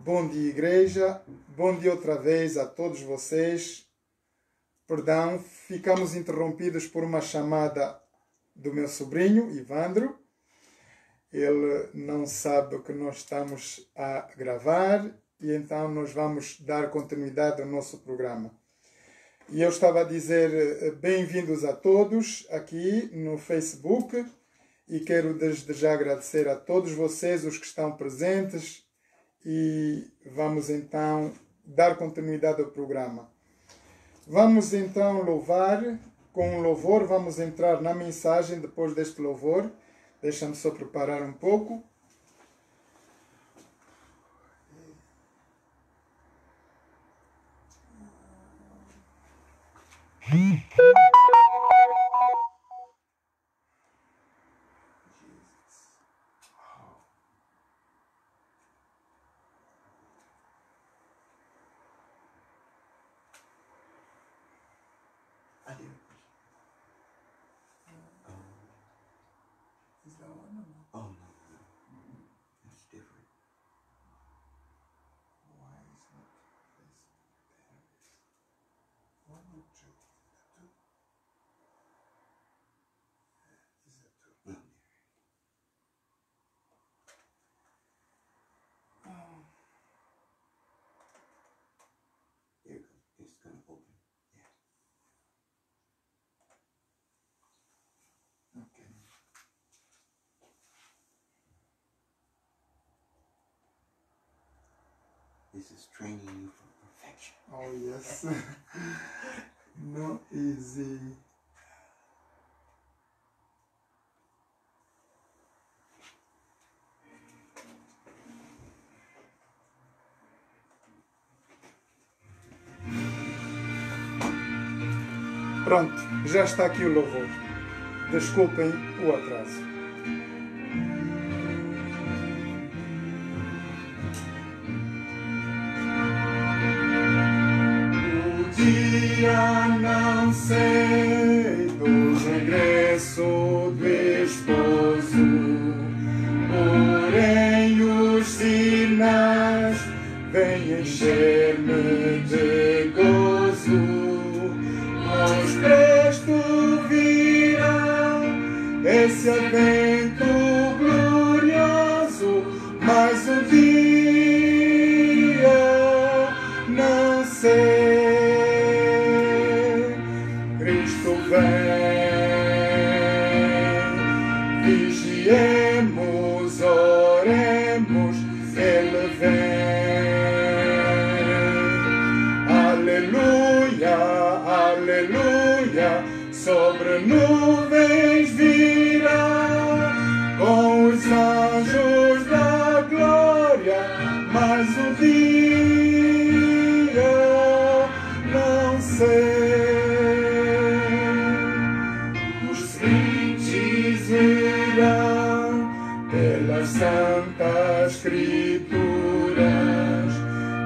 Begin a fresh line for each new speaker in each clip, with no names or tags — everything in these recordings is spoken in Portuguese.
bom dia igreja, bom dia outra vez a todos vocês. Perdão, ficamos interrompidos por uma chamada do meu sobrinho, Ivandro. Ele não sabe que nós estamos a gravar e então nós vamos dar continuidade ao nosso programa. E eu estava a dizer bem-vindos a todos aqui no Facebook e quero desde já agradecer a todos vocês, os que estão presentes, e vamos então dar continuidade ao programa. Vamos então louvar com um louvor, vamos entrar na mensagem depois deste louvor. Deixa-me só preparar um pouco.
This is training you for perfection.
Oh yes. Not easy. Pronto, já está aqui o louvor. Desculpem o atraso. Não sei do regresso do esposo, porém os sinais vêm encher-me de gozo. Pois presto virá esse evento glorioso, mas o dia não sei. Vigiemos, oremos, Ele vem. Aleluia, aleluia, sobre nuvens virá, com os anjos da glória, mas o dia não sei. Pelas santas escrituras,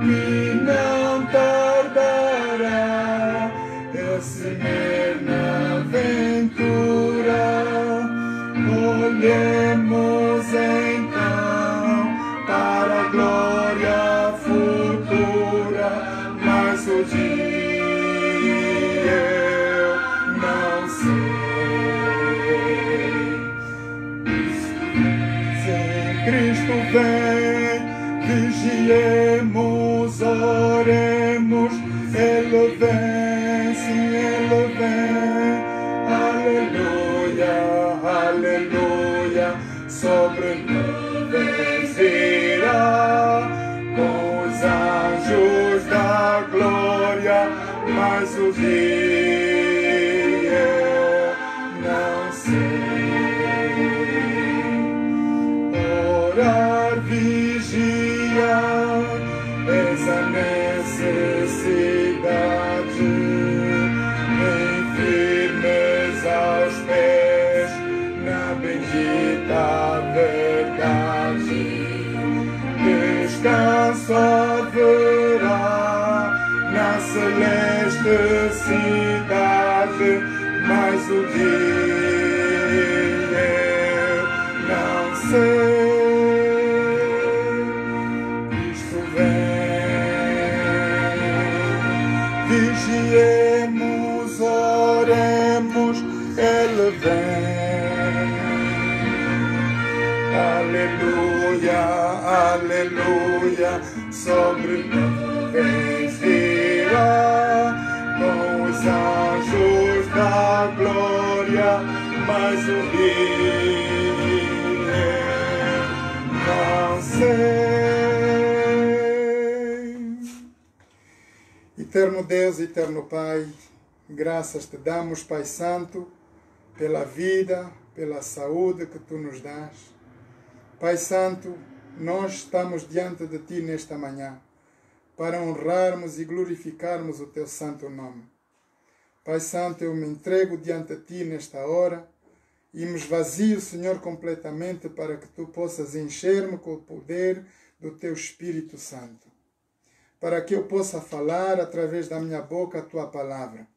que não tardará esse na aventura. Olhemos então para a glória futura, mas o dia eu não sei. Cristo vem, vigiemos, oremos, Ele vem, sim, Ele vem. Aleluia, aleluia, sobre nuvens virá, com os anjos da glória, mas o dia não sei. Orar, vigiar, essa necessidade, bem firmes aos pés, na bendita verdade. aleluia, aleluia, sobre nuvens virá, com os anjos da glória, mas o não sei. Eterno Deus, eterno Pai, graças te damos, Pai Santo, pela vida, pela saúde que tu nos dás. Pai Santo, nós estamos diante de ti nesta manhã para honrarmos e glorificarmos o teu santo nome. Pai Santo, eu me entrego diante de ti nesta hora e me esvazio, Senhor, completamente para que tu possas encher-me com o poder do teu Espírito Santo, para que eu possa falar através da minha boca a tua palavra.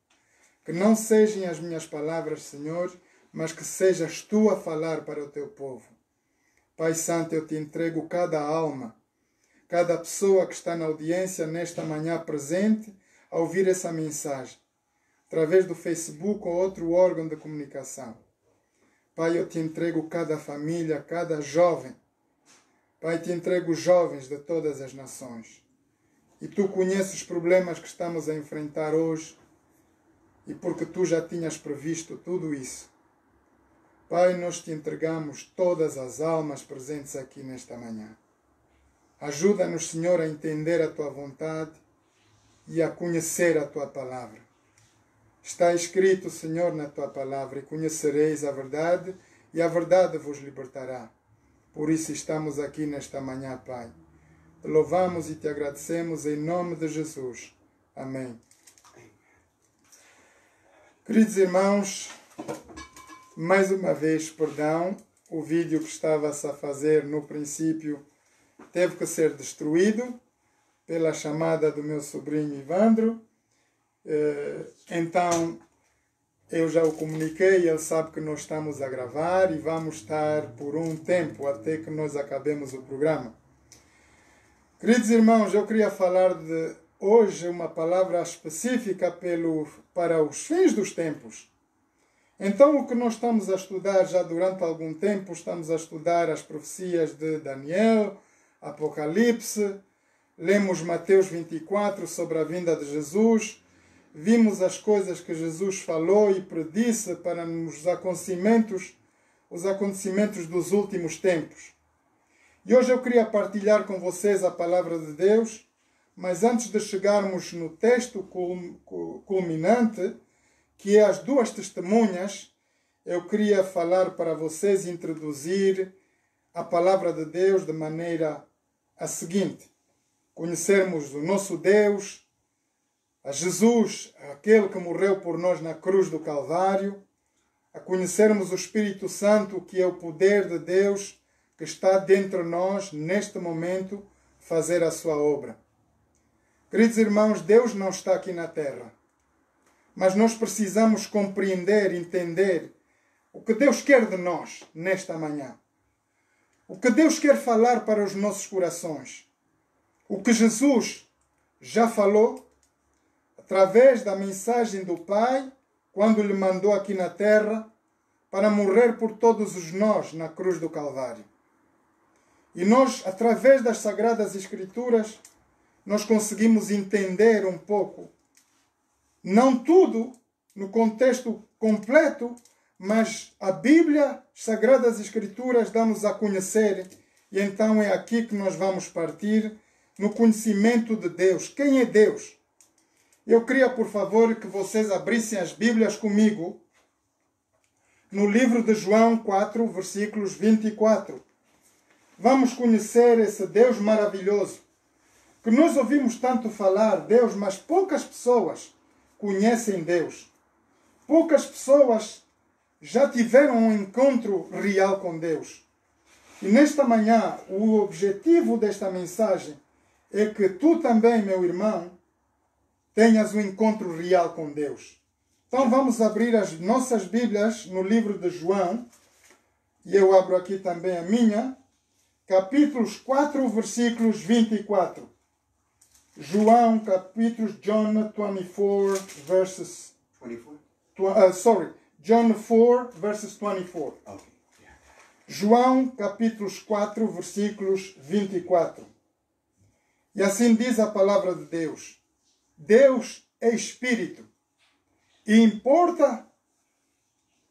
Que não sejam as minhas palavras, Senhor, mas que sejas tu a falar para o teu povo. Pai Santo, eu te entrego cada alma, cada pessoa que está na audiência nesta manhã presente a ouvir essa mensagem, através do Facebook ou outro órgão de comunicação. Pai, eu te entrego cada família, cada jovem. Pai, te entrego os jovens de todas as nações. E tu conheces os problemas que estamos a enfrentar hoje, e porque tu já tinhas previsto tudo isso. Pai, nós te entregamos todas as almas presentes aqui nesta manhã. Ajuda-nos, Senhor, a entender a tua vontade e a conhecer a tua palavra. Está escrito, Senhor, na tua palavra, e conhecereis a verdade, e a verdade vos libertará. Por isso estamos aqui nesta manhã, Pai. Te louvamos e te agradecemos em nome de Jesus. Amém. Queridos irmãos, mais uma vez, perdão, o vídeo que estava-se a fazer no princípio teve que ser destruído pela chamada do meu sobrinho Ivandro. Então, eu já o comuniquei, ele sabe que nós estamos a gravar e vamos estar por um tempo até que nós acabemos o programa. Queridos irmãos, eu queria falar de hoje uma palavra específica para os fins dos tempos. Então, o que nós estamos a estudar já durante algum tempo, estamos a estudar as profecias de Daniel, Apocalipse, lemos Mateus 24 sobre a vinda de Jesus, vimos as coisas que Jesus falou e predisse para os acontecimentos dos últimos tempos. E hoje eu queria partilhar com vocês a palavra de Deus, mas antes de chegarmos no texto culminante, que é as duas testemunhas, eu queria falar para vocês, introduzir a palavra de Deus de maneira a seguinte: conhecermos o nosso Deus, a Jesus, aquele que morreu por nós na cruz do Calvário, a conhecermos o Espírito Santo, que é o poder de Deus que está dentro de nós, neste momento, fazer a sua obra. Queridos irmãos, Deus não está aqui na terra, mas nós precisamos compreender, entender o que Deus quer de nós nesta manhã. O que Deus quer falar para os nossos corações. O que Jesus já falou através da mensagem do Pai, quando lhe mandou aqui na terra para morrer por todos os nós na cruz do Calvário. E nós, através das Sagradas Escrituras, nós conseguimos entender um pouco, não tudo no contexto completo, mas a Bíblia, as Sagradas Escrituras, dão-nos a conhecer, e então é aqui que nós vamos partir, no conhecimento de Deus. Quem é Deus? Eu queria, por favor, que vocês abrissem as Bíblias comigo no livro de João 4, versículos 24. Vamos conhecer esse Deus maravilhoso, que nós ouvimos tanto falar Deus, mas poucas pessoas conhecem Deus. Poucas pessoas já tiveram um encontro real com Deus. E nesta manhã, o objetivo desta mensagem é que tu também, meu irmão, tenhas um encontro real com Deus. Então vamos abrir as nossas Bíblias no livro de João, e eu abro aqui também a minha, capítulos 4, versículos 24. João, capítulos, John 24, verses...
24?
John 4, verses 24.
Okay. Yeah.
João capítulos 4, versículos 24. E assim diz a palavra de Deus. Deus é Espírito. E importa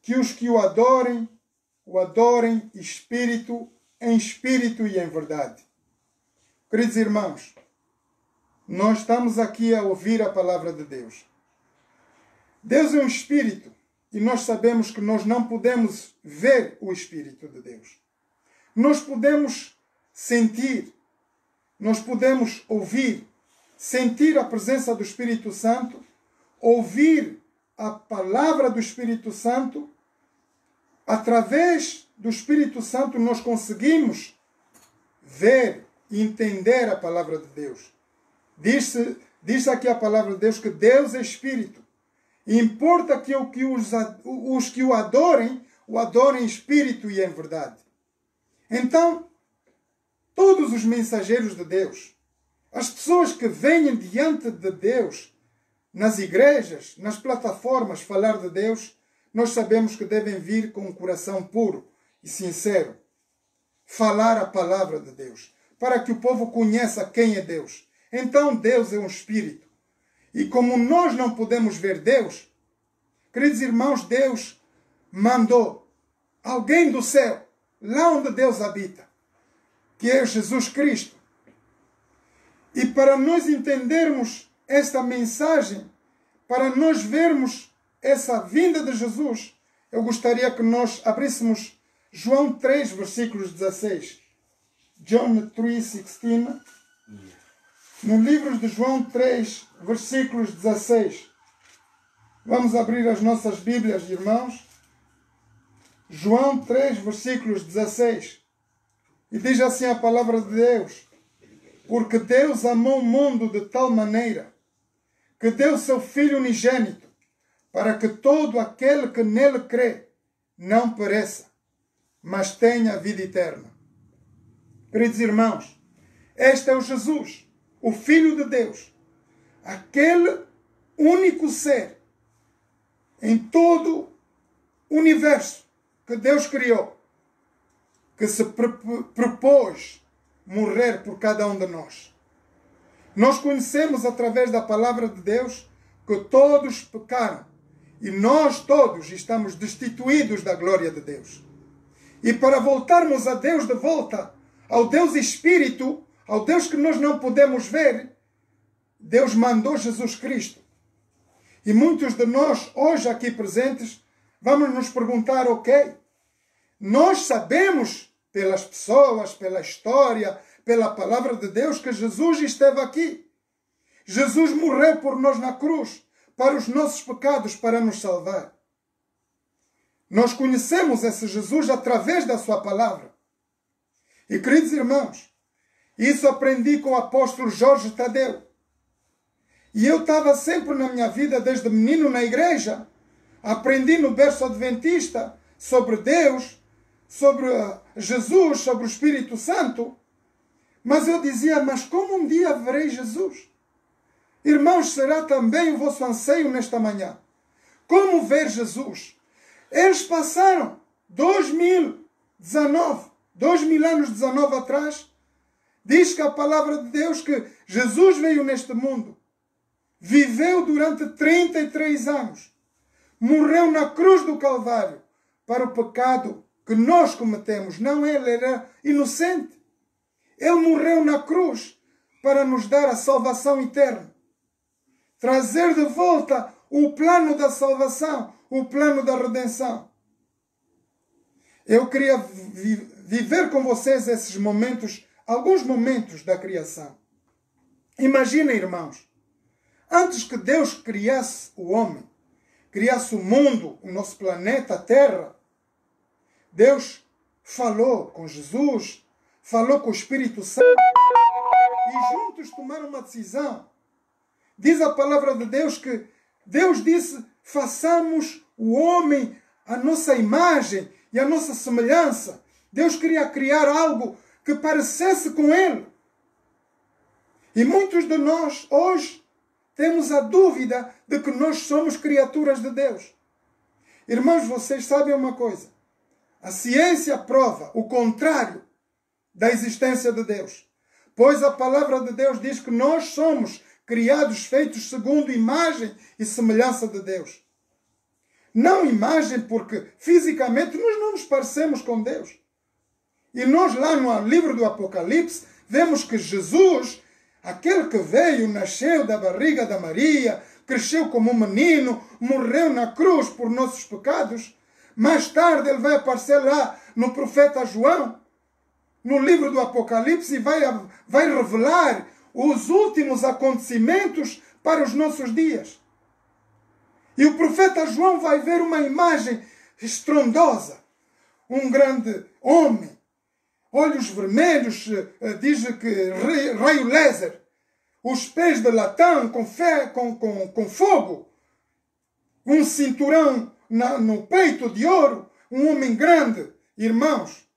que os que o adorem em espírito e em verdade. Queridos irmãos, nós estamos aqui a ouvir a palavra de Deus. Deus é um Espírito e nós sabemos que nós não podemos ver o Espírito de Deus. Nós podemos sentir, nós podemos ouvir, sentir a presença do Espírito Santo, ouvir a palavra do Espírito Santo. Através do Espírito Santo nós conseguimos ver e entender a palavra de Deus. Diz aqui a palavra de Deus que Deus é Espírito. E importa que os que o adorem em espírito e em verdade. Então, todos os mensageiros de Deus, as pessoas que vêm diante de Deus, nas igrejas, nas plataformas, falar de Deus, nós sabemos que devem vir com um coração puro e sincero. Falar a palavra de Deus, para que o povo conheça quem é Deus. Então Deus é um Espírito. E como nós não podemos ver Deus, queridos irmãos, Deus mandou alguém do céu, lá onde Deus habita, que é Jesus Cristo. E para nós entendermos esta mensagem, para nós vermos essa vinda de Jesus, eu gostaria que nós abríssemos João 3, versículos 16. John 3:16. No livro de João 3, versículos 16. Vamos abrir as nossas Bíblias, irmãos. João 3, versículos 16. E diz assim a palavra de Deus: porque Deus amou o mundo de tal maneira que deu seu Filho unigênito, para que todo aquele que nele crê não pereça, mas tenha vida eterna. Queridos irmãos, este é o Jesus, o Filho de Deus, aquele único ser em todo o universo que Deus criou, que se propôs morrer por cada um de nós. Nós conhecemos através da palavra de Deus que todos pecaram e nós todos estamos destituídos da glória de Deus. E para voltarmos a Deus de volta, ao Deus Espírito, ao Deus que nós não podemos ver, Deus mandou Jesus Cristo. E muitos de nós, hoje aqui presentes, vamos nos perguntar, ok, nós sabemos pelas pessoas, pela história, pela palavra de Deus, que Jesus esteve aqui. Jesus morreu por nós na cruz, para os nossos pecados, para nos salvar. Nós conhecemos esse Jesus através da sua palavra. E, queridos irmãos, isso aprendi com o apóstolo Jorge Tadeu. E eu estava sempre na minha vida, desde menino na igreja, aprendi no berço adventista sobre Deus, sobre Jesus, sobre o Espírito Santo. Mas eu dizia, mas como um dia verei Jesus? Irmãos, será também o vosso anseio nesta manhã? Como ver Jesus? Eles passaram 2000 anos 19 atrás. Diz que a palavra de Deus que Jesus veio neste mundo. Viveu durante 33 anos. Morreu na cruz do Calvário para o pecado que nós cometemos. Não, ele era inocente. Ele morreu na cruz para nos dar a salvação eterna. Trazer de volta o plano da salvação, o plano da redenção. Eu queria viver com vocês esses momentos, alguns momentos da criação. Imaginem, irmãos, antes que Deus criasse o homem, criasse o mundo, o nosso planeta, a Terra, Deus falou com Jesus, falou com o Espírito Santo e juntos tomaram uma decisão. Diz a palavra de Deus que Deus disse, façamos o homem à nossa imagem e à nossa semelhança. Deus queria criar algo que parecesse com Ele. E muitos de nós, hoje, temos a dúvida de que nós somos criaturas de Deus. Irmãos, vocês sabem uma coisa. A ciência prova o contrário da existência de Deus. Pois a palavra de Deus diz que nós somos criados, feitos segundo imagem e semelhança de Deus. Não imagem porque fisicamente nós não nos parecemos com Deus. E nós lá no livro do Apocalipse vemos que Jesus, aquele que veio, nasceu da barriga da Maria, cresceu como um menino, morreu na cruz por nossos pecados. Mais tarde ele vai aparecer lá no profeta João, no livro do Apocalipse, e vai revelar os últimos acontecimentos para os nossos dias. E o profeta João vai ver uma imagem estrondosa. Um grande homem, olhos vermelhos, diz que raio laser, os pés de latão com fogo, um cinturão no peito de ouro, um homem grande. Irmãos,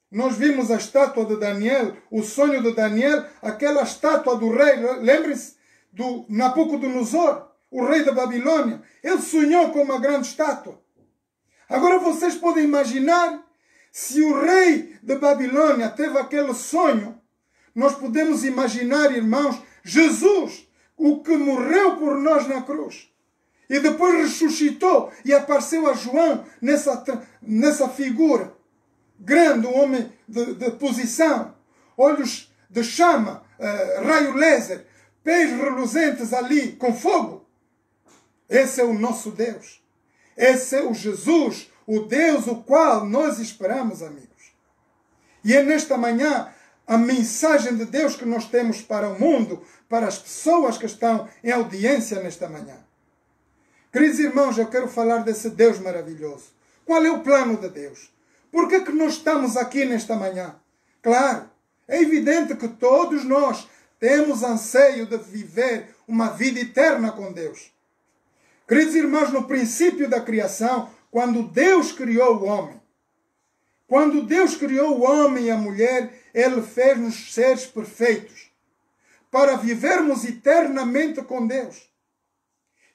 nós vimos a estátua de Daniel, o sonho de Daniel, aquela estátua do rei, lembrem-se do Nabucodonosor, o rei da Babilônia. Ele sonhou com uma grande estátua. Agora vocês podem imaginar, se o rei da Babilônia teve aquele sonho, nós podemos imaginar, irmãos, Jesus, o que morreu por nós na cruz. E depois ressuscitou e apareceu a João nessa figura. Grande, um homem de posição, olhos de chama, raio laser, pés reluzentes ali com fogo. Esse é o nosso Deus. Esse é o Jesus, o Deus o qual nós esperamos, amigos. E é nesta manhã a mensagem de Deus que nós temos para o mundo, para as pessoas que estão em audiência nesta manhã. Queridos irmãos, eu quero falar desse Deus maravilhoso. Qual é o plano de Deus? Por que nós estamos aqui nesta manhã? Claro, é evidente que todos nós temos anseio de viver uma vida eterna com Deus. Queridos irmãos, no princípio da criação, quando Deus criou o homem, quando Deus criou o homem e a mulher, Ele fez-nos seres perfeitos, para vivermos eternamente com Deus.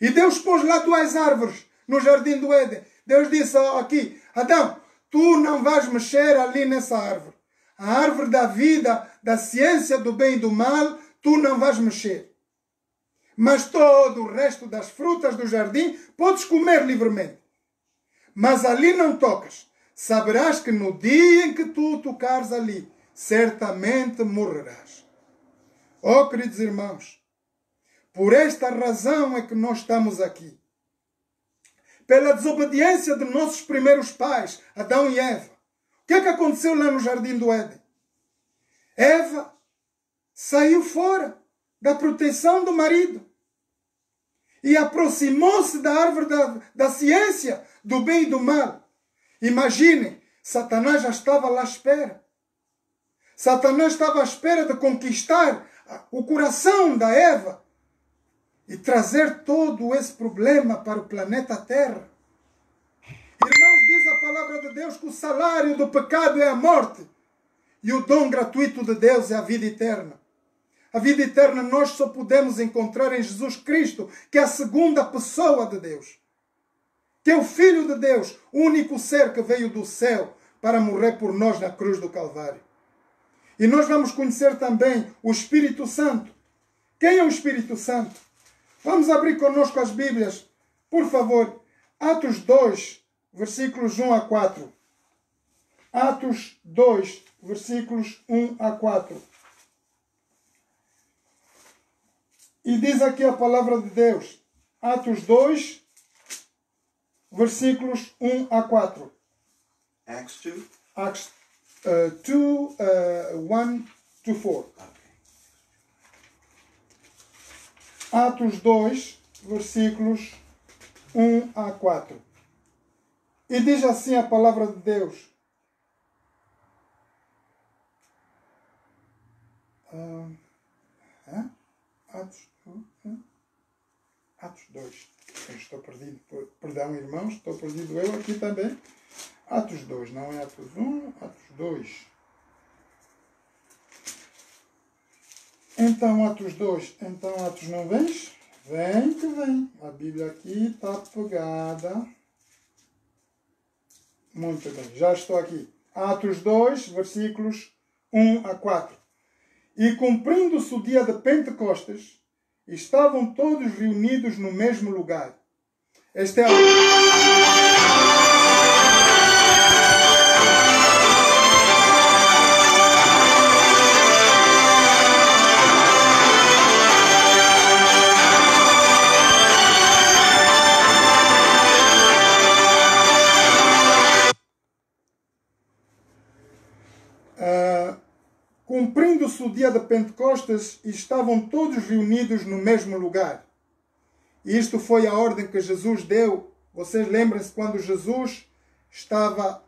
E Deus pôs lá duas árvores no jardim do Éden. Deus disse aqui, Adão, tu não vais mexer ali nessa árvore. A árvore da vida, da ciência do bem e do mal, tu não vais mexer. Mas todo o resto das frutas do jardim podes comer livremente. Mas ali não tocas. Saberás que no dia em que tu tocares ali, certamente morrerás. Oh, queridos irmãos, por esta razão é que nós estamos aqui. Pela desobediência de nossos primeiros pais, Adão e Eva. O que é que aconteceu lá no jardim do Éden? Eva saiu fora da proteção do marido e aproximou-se da árvore da ciência do bem e do mal. Imaginem, Satanás já estava lá à espera. Satanás estava à espera de conquistar o coração da Eva e trazer todo esse problema para o planeta Terra. Irmãos, diz a palavra de Deus que o salário do pecado é a morte e o dom gratuito de Deus é a vida eterna. A vida eterna nós só podemos encontrar em Jesus Cristo, que é a segunda pessoa de Deus, que é o Filho de Deus, o único ser que veio do céu para morrer por nós na cruz do Calvário. E nós vamos conhecer também o Espírito Santo. Quem é o Espírito Santo? Vamos abrir conosco as Bíblias, por favor. Atos 2, versículos 1 a 4. Atos 2, versículos 1 a 4. E diz aqui a palavra de Deus. Atos 2, versículos 1 a 4.
Acts 2?
Acts 2, 1 to 4.
Okay.
Atos 2, versículos 1 a 4. E diz assim a palavra de Deus. Atos 2. Estou perdido. Perdão, irmãos, estou perdido eu aqui também. Atos 2, não é Atos 1, Atos 2. Então, Atos 2. Então, Atos não vens? Vem que vem. A Bíblia aqui está pegada. Muito bem, já estou aqui. Atos 2, versículos 1 a 4. E cumprindo-se o dia de Pentecostes, estavam todos reunidos no mesmo lugar. Esta é a... Cumprindo-se o dia de Pentecostes, estavam todos reunidos no mesmo lugar. E isto foi a ordem que Jesus deu. Vocês lembram-se quando Jesus estava,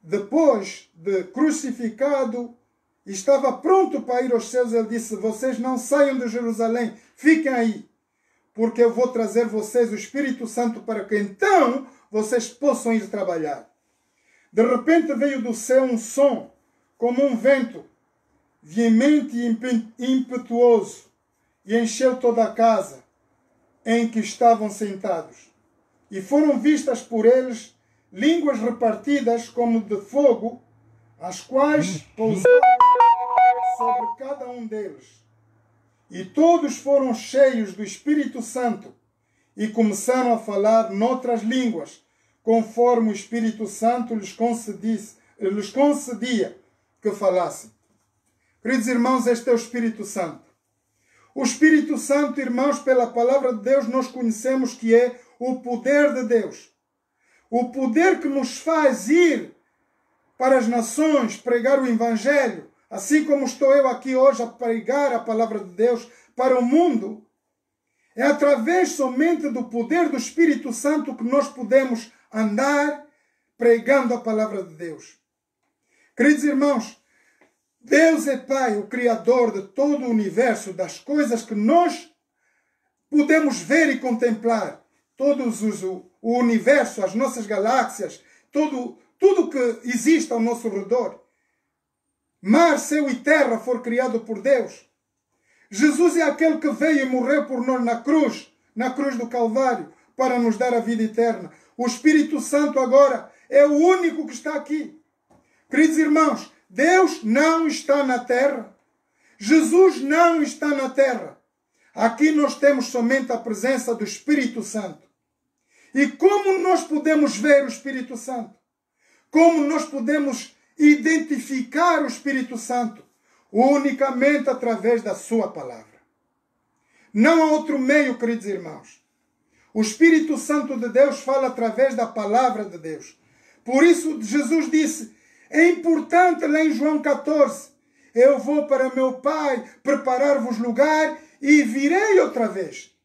depois de crucificado, estava pronto para ir aos céus. Ele disse: vocês não saiam de Jerusalém, fiquem aí, porque eu vou trazer vocês o Espírito Santo para que então vocês possam ir trabalhar. De repente veio do céu um som, como um vento, veemente e impetuoso, e encheu toda a casa em que estavam sentados. E foram vistas por eles línguas repartidas como de fogo, as quais pousaram sobre cada um deles. E todos foram cheios do Espírito Santo e começaram a falar noutras línguas, conforme o Espírito Santo lhes concedia que falassem. Queridos irmãos, este é o Espírito Santo. O Espírito Santo, irmãos, pela palavra de Deus, nós conhecemos que é o poder de Deus. O poder que nos faz ir para as nações, pregar o Evangelho, assim como estou eu aqui hoje a pregar a palavra de Deus para o mundo. É através somente do poder do Espírito Santo que nós podemos andar pregando a palavra de Deus. Queridos irmãos, Deus é Pai, o Criador de todo o universo, das coisas que nós podemos ver e contemplar. O universo, as nossas galáxias, tudo que existe ao nosso redor. Mar, céu e terra foram criados por Deus. Jesus é aquele que veio e morreu por nós na cruz do Calvário, para nos dar a vida eterna. O Espírito Santo agora é o único que está aqui. Queridos irmãos, Deus não está na terra. Jesus não está na terra. Aqui nós temos somente a presença do Espírito Santo. E como nós podemos ver o Espírito Santo? Como nós podemos identificar o Espírito Santo? Unicamente através da sua palavra. Não há outro meio, queridos irmãos. O Espírito Santo de Deus fala através da palavra de Deus. Por isso Jesus disse, é importante lá em João 14, eu vou para meu Pai preparar-vos lugar e virei outra vez.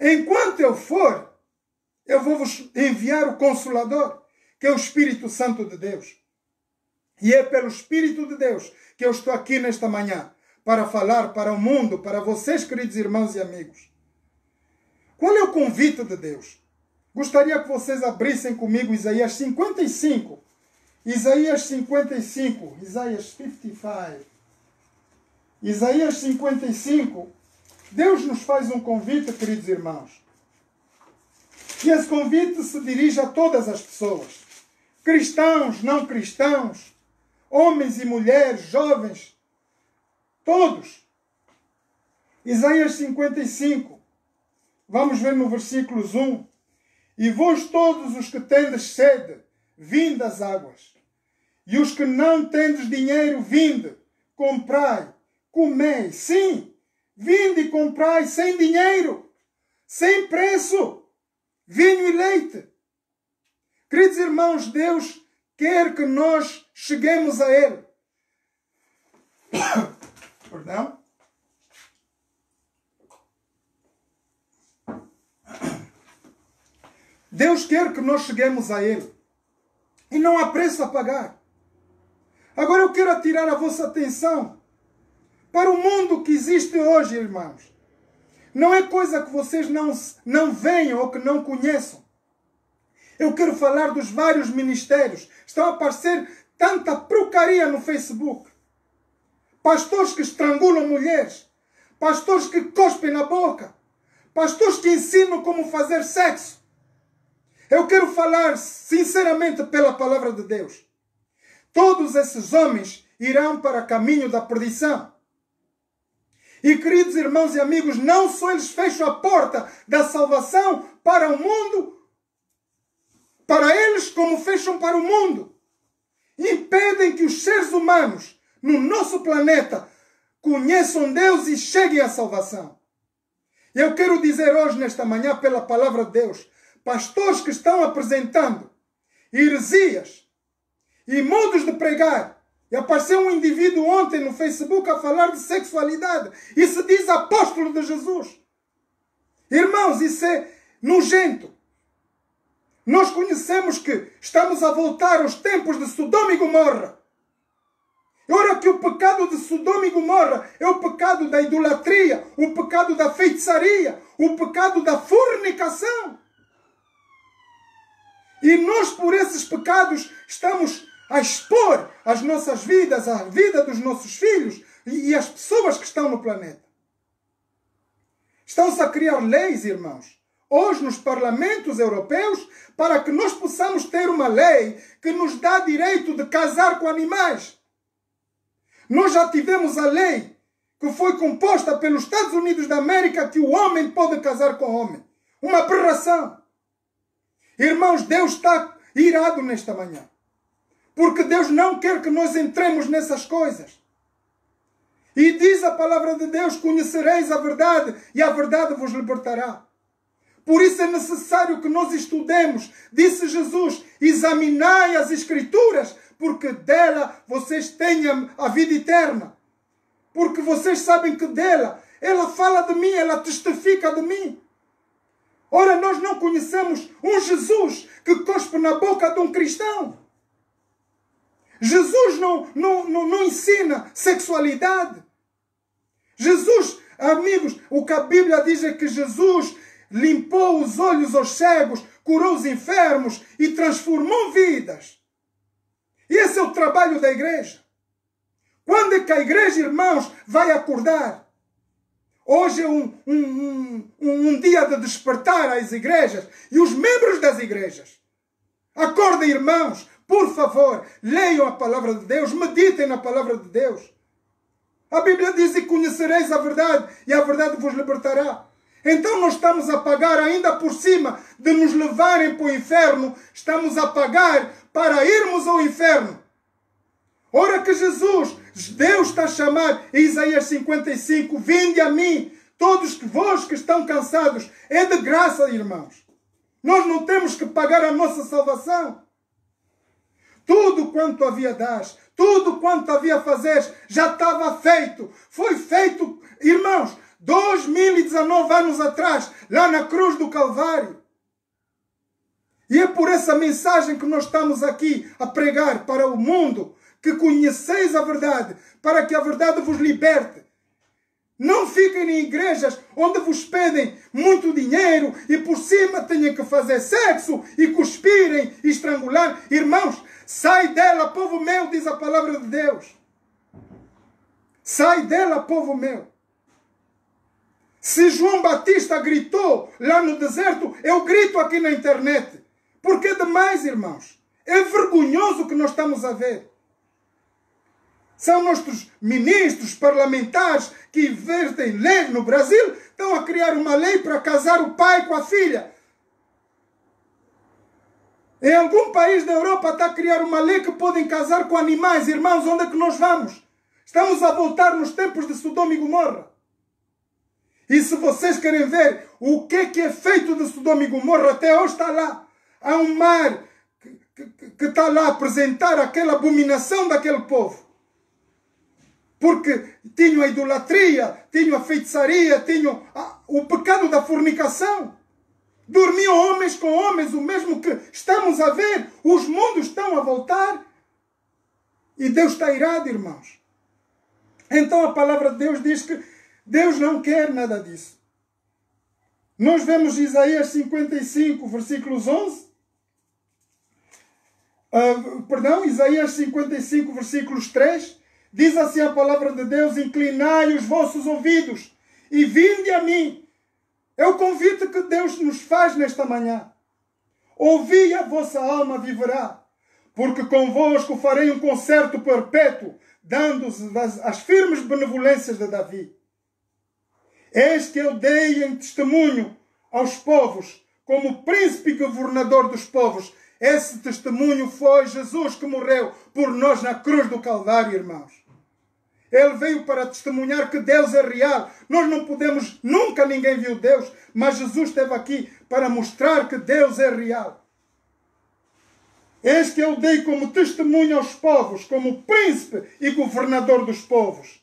Enquanto eu for, eu vou vos enviar o Consolador, que é o Espírito Santo de Deus. E é pelo Espírito de Deus que eu estou aqui nesta manhã, para falar para o mundo, para vocês, queridos irmãos e amigos. Qual é o convite de Deus? Gostaria que vocês abrissem comigo Isaías 55. Isaías 55, Isaías 55. Isaías 55, Deus nos faz um convite, queridos irmãos. E esse convite se dirige a todas as pessoas. Cristãos, não cristãos, homens e mulheres, jovens, todos. Isaías 55, vamos ver no versículos 1. E vós todos os que tendes sede, vinde às águas. E os que não tendes dinheiro, vinde, comprai, comei. Sim, vinde e comprai sem dinheiro, sem preço, vinho e leite. Queridos irmãos, Deus quer que nós cheguemos a Ele. Perdão? Deus quer que nós cheguemos a Ele. E não há preço a pagar. Agora eu quero atirar a vossa atenção para o mundo que existe hoje, irmãos. Não é coisa que vocês não venham ou que não conheçam. Eu quero falar dos vários ministérios. Estão a aparecer tanta porcaria no Facebook. Pastores que estrangulam mulheres. Pastores que cospem na boca. Pastores que ensinam como fazer sexo. Eu quero falar sinceramente pela palavra de Deus. Todos esses homens irão para o caminho da perdição. E queridos irmãos e amigos, não só eles fecham a porta da salvação para o mundo, para eles, como fecham para o mundo. Impedem que os seres humanos no nosso planeta conheçam Deus e cheguem à salvação. Eu quero dizer hoje, nesta manhã, pela palavra de Deus, pastores que estão apresentando heresias e modos de pregar. E apareceu um indivíduo ontem no Facebook a falar de sexualidade e se diz apóstolo de Jesus. Irmãos, isso é nojento. Nós conhecemos que estamos a voltar aos tempos de Sodoma e Gomorra. Ora que o pecado de Sodoma e Gomorra é o pecado da idolatria, o pecado da feitiçaria, o pecado da fornicação. E nós, por esses pecados, estamos a expor as nossas vidas, a vida dos nossos filhos e as pessoas que estão no planeta. Estão-se a criar leis, irmãos, hoje nos parlamentos europeus, para que nós possamos ter uma lei que nos dá direito de casar com animais. Nós já tivemos a lei que foi composta pelos Estados Unidos da América que o homem pode casar com o homem. Uma aberração. Irmãos, Deus está irado nesta manhã. Porque Deus não quer que nós entremos nessas coisas. E diz a palavra de Deus, conhecereis a verdade e a verdade vos libertará. Por isso é necessário que nós estudemos. Disse Jesus, examinai as Escrituras, porque dela vocês tenham a vida eterna. Porque vocês sabem que dela, ela fala de mim, ela testifica de mim. Ora, nós não conhecemos um Jesus que cospe na boca de um cristão. Jesus não ensina sexualidade. Jesus, amigos, o que a Bíblia diz é que Jesus limpou os olhos aos cegos, curou os enfermos e transformou vidas. E esse é o trabalho da igreja. Quando é que a igreja, irmãos, vai acordar? Hoje é um dia de despertar às igrejas e os membros das igrejas. Acordem, irmãos, por favor, leiam a palavra de Deus, meditem na palavra de Deus. A Bíblia diz, e conhecereis a verdade, e a verdade vos libertará. Então nós estamos a pagar ainda por cima de nos levarem para o inferno, estamos a pagar para irmos ao inferno. Ora que Jesus, Deus está a chamar, em Isaías 55, vinde a mim, todos vós que estão cansados, é de graça, irmãos. Nós não temos que pagar a nossa salvação. Tudo quanto havia dar, tudo quanto havia fazer, já estava feito. Foi feito, irmãos, 2019 anos atrás, lá na cruz do Calvário. E é por essa mensagem que nós estamos aqui a pregar para o mundo, que conheceis a verdade, para que a verdade vos liberte. Não fiquem em igrejas onde vos pedem muito dinheiro e por cima tenham que fazer sexo e cuspirem e estrangular. Irmãos, sai dela, povo meu, diz a palavra de Deus. Sai dela, povo meu. Se João Batista gritou lá no deserto, eu grito aqui na internet. Porque é demais, irmãos. É vergonhoso o que nós estamos a ver. São nossos ministros, parlamentares que invertem leis no Brasil, estão a criar uma lei para casar o pai com a filha. Em algum país da Europa está a criar uma lei que podem casar com animais. Irmãos, onde é que nós vamos? Estamos a voltar nos tempos de Sodoma e Gomorra. E se vocês querem ver o que é feito de Sodoma e Gomorra, até hoje está lá. Há um mar que está lá a apresentar aquela abominação daquele povo. Porque tinham a idolatria, tinham a feitiçaria, tinham o pecado da fornicação. Dormiam homens com homens, o mesmo que estamos a ver. Os mundos estão a voltar. E Deus está irado, irmãos. Então a palavra de Deus diz que Deus não quer nada disso. Nós vemos Isaías 55, versículos 11. Isaías 55, versículos 3. Diz assim a palavra de Deus, inclinai os vossos ouvidos e vinde a mim. É o convite que Deus nos faz nesta manhã. ouvi, a vossa alma viverá, porque convosco farei um concerto perpétuo, dando-vos as firmes benevolências de Davi. Eis que eu dei em testemunho aos povos, como príncipe e governador dos povos. Esse testemunho foi Jesus que morreu por nós na cruz do Calvário, irmãos. Ele veio para testemunhar que Deus é real. Nós não podemos, nunca ninguém viu Deus, mas Jesus esteve aqui para mostrar que Deus é real. Eis que eu dei como testemunho aos povos, como príncipe e governador dos povos.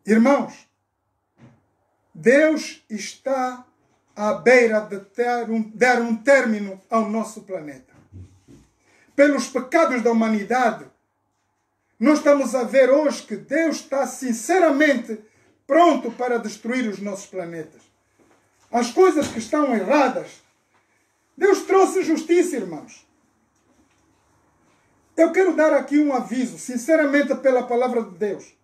Irmãos, Deus está à beira de dar um término ao nosso planeta. Pelos pecados da humanidade, nós estamos a ver hoje que Deus está sinceramente pronto para destruir os nossos planetas. As coisas que estão erradas, Deus trouxe justiça, irmãos. Eu quero dar aqui um aviso, sinceramente, pela palavra de Deus.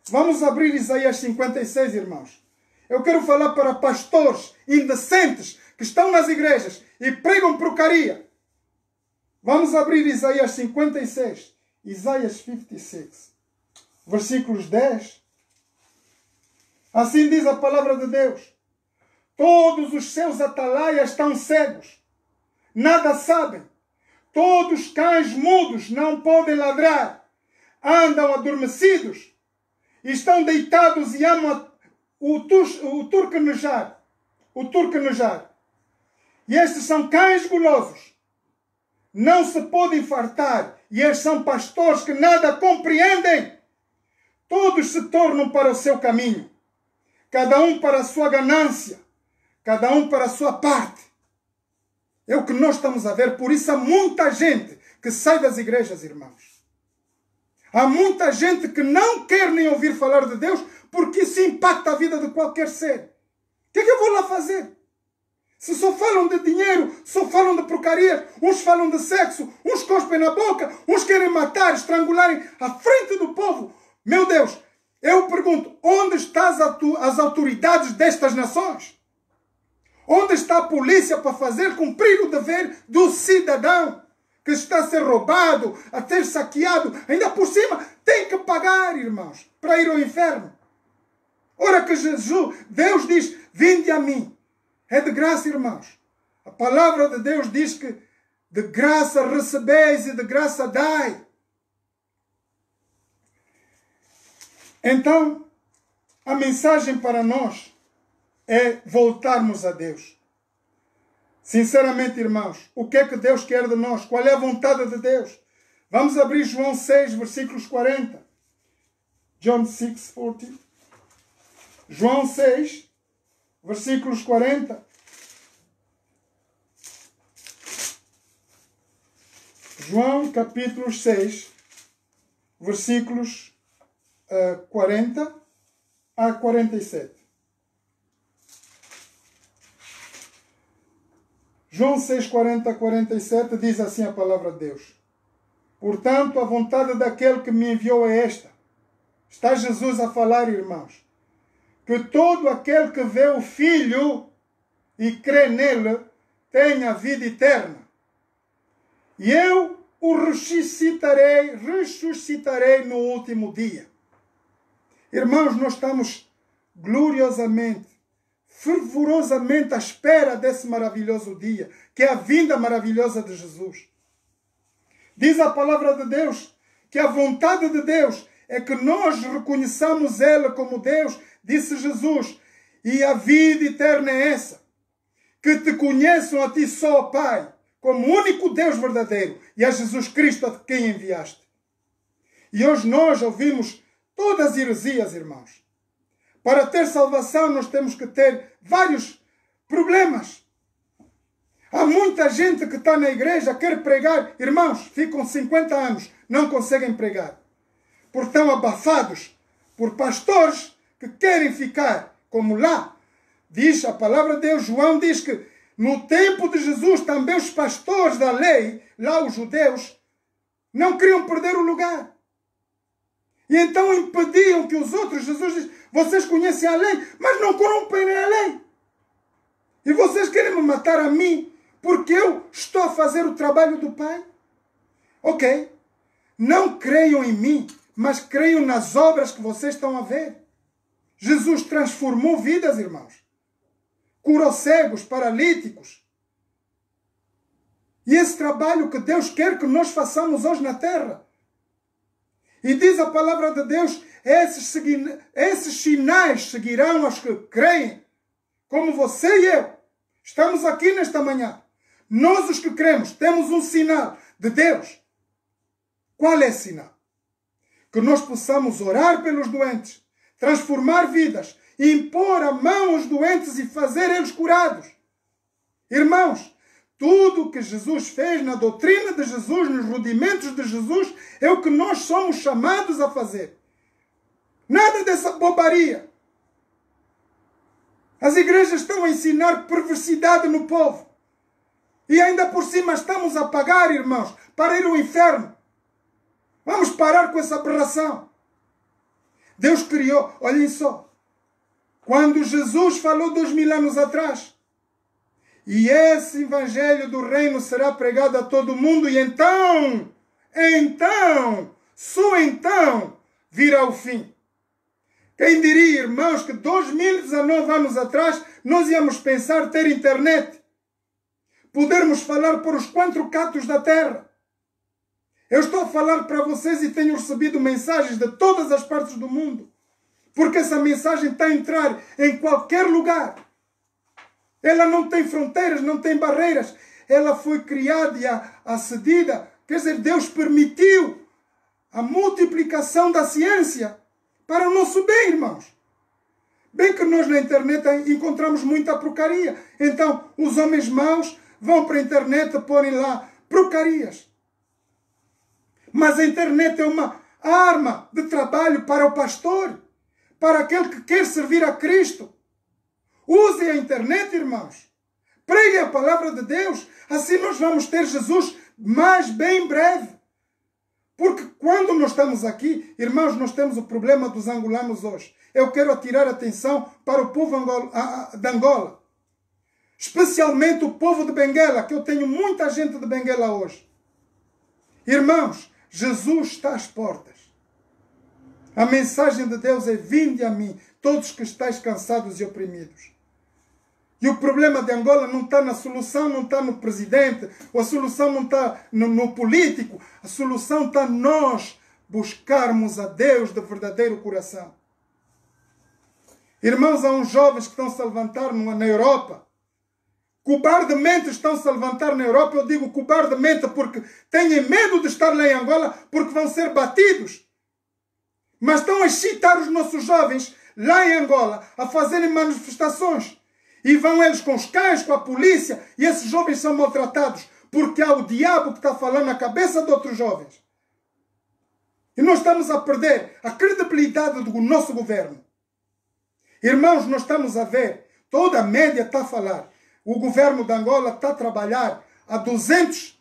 Vamos abrir Isaías 56, irmãos. Eu quero falar para pastores indecentes que estão nas igrejas e pregam porcaria. Vamos abrir Isaías 56. Isaías 56, versículos 10. Assim diz a palavra de Deus. Todos os seus atalaias estão cegos, nada sabem. Todos os cães mudos não podem ladrar, andam adormecidos, estão deitados e amam o turcanejar. E estes são cães gulosos, não se podem fartar. E estes são pastores que nada compreendem. Todos se tornam para o seu caminho, cada um para a sua ganância, cada um para a sua parte. É o que nós estamos a ver. Por isso há muita gente que sai das igrejas, irmãos. Há muita gente que não quer nem ouvir falar de Deus, porque isso impacta a vida de qualquer ser. O que é que eu vou lá fazer? Se só falam de dinheiro, só falam de porcaria, uns falam de sexo, uns cospem na boca, uns querem matar, estrangularem à frente do povo. Meu Deus, eu pergunto, onde estão as autoridades destas nações? Onde está a polícia para fazer cumprir o dever do cidadão que está a ser roubado, a ser saqueado? Ainda por cima, tem que pagar, irmãos, para ir ao inferno. Ora que Jesus, Deus diz, vinde a mim. É de graça, irmãos. A palavra de Deus diz que de graça recebeis e de graça dai. Então, a mensagem para nós é voltarmos a Deus. Sinceramente, irmãos, o que é que Deus quer de nós? Qual é a vontade de Deus? Vamos abrir João 6, versículos 40. John 6, 40. João 6, versículos 40. João capítulo 6, versículos 40 a 47. João 6, 40 a 47 diz assim a palavra de Deus. Portanto, a vontade daquele que me enviou é esta. Está Jesus a falar, irmãos. Que todo aquele que vê o Filho e crê nele tenha vida eterna. E eu o ressuscitarei no último dia. Irmãos, nós estamos gloriosamente, fervorosamente à espera desse maravilhoso dia, que é a vinda maravilhosa de Jesus. Diz a palavra de Deus que a vontade de Deus é que nós reconheçamos Ele como Deus, disse Jesus, e a vida eterna é essa, que te conheçam a ti só, Pai, como único Deus verdadeiro, e a Jesus Cristo a quem enviaste. E hoje nós ouvimos todas as heresias, irmãos. Para ter salvação nós temos que ter vários problemas. Há muita gente que está na igreja, quer pregar, irmãos, ficam 50 anos, não conseguem pregar. Porque estão abafados por pastores que querem ficar como lá. Diz a palavra de Deus, João diz que no tempo de Jesus também os pastores da lei, lá os judeus, não queriam perder o lugar. E então impediam que os outros, Jesus diz, vocês conhecem a lei, mas não corrompem a lei. E vocês querem me matar a mim porque eu estou a fazer o trabalho do Pai? Ok. Não creiam em mim, mas creiam nas obras que vocês estão a ver. Jesus transformou vidas, irmãos. Curou cegos, paralíticos. E esse trabalho que Deus quer que nós façamos hoje na terra. E diz a palavra de Deus, esses sinais seguirão aos que creem, como você e eu. Estamos aqui nesta manhã. Nós, os que cremos, temos um sinal de Deus. Qual é esse sinal? Que nós possamos orar pelos doentes, transformar vidas, impor a mão aos doentes e fazer eles curados. Irmãos, tudo o que Jesus fez na doutrina de Jesus, nos rudimentos de Jesus, é o que nós somos chamados a fazer. Nada dessa bobaria. As igrejas estão a ensinar perversidade no povo. E ainda por cima estamos a pagar, irmãos, para ir ao inferno. Vamos parar com essa aberração. Deus criou, olhem só, quando Jesus falou 2000 anos atrás, e esse evangelho do reino será pregado a todo mundo, e só então, virá o fim. Quem diria, irmãos, que 2019 anos atrás, nós íamos pensar ter internet, podermos falar por os 4 cantos da terra. Eu estou a falar para vocês e tenho recebido mensagens de todas as partes do mundo. Porque essa mensagem está a entrar em qualquer lugar. Ela não tem fronteiras, não tem barreiras. Ela foi criada e acedida. Quer dizer, Deus permitiu a multiplicação da ciência para o nosso bem, irmãos. Bem que nós na internet encontramos muita porcaria. Então, os homens maus vão para a internet e põem lá porcarias. Mas a internet é uma arma de trabalho para o pastor, para aquele que quer servir a Cristo. Usem a internet, irmãos. Preguem a palavra de Deus. Assim nós vamos ter Jesus mais bem breve. Porque quando nós estamos aqui, irmãos, nós temos o problema dos angolanos hoje. Eu quero atirar a atenção para o povo de Angola. Especialmente o povo de Benguela, que eu tenho muita gente de Benguela hoje. Irmãos, Jesus está às portas. A mensagem de Deus é: vinde a mim, todos que estáis cansados e oprimidos. E o problema de Angola não está na solução, não está no presidente, ou a solução não está no político. A solução está nós buscarmos a Deus de verdadeiro coração. Irmãos, há uns jovens que estão -se a levantar na Europa. Cobardemente estão-se a levantar na Europa. Eu digo cobardemente porque têm medo de estar lá em Angola, porque vão ser batidos. Mas estão a excitar os nossos jovens lá em Angola a fazerem manifestações. E vão eles com os cães, com a polícia, e esses jovens são maltratados porque há o diabo que está falando na cabeça de outros jovens. E nós estamos a perder a credibilidade do nosso governo. Irmãos, nós estamos a ver, toda a média está a falar. O governo de Angola está a trabalhar a 200%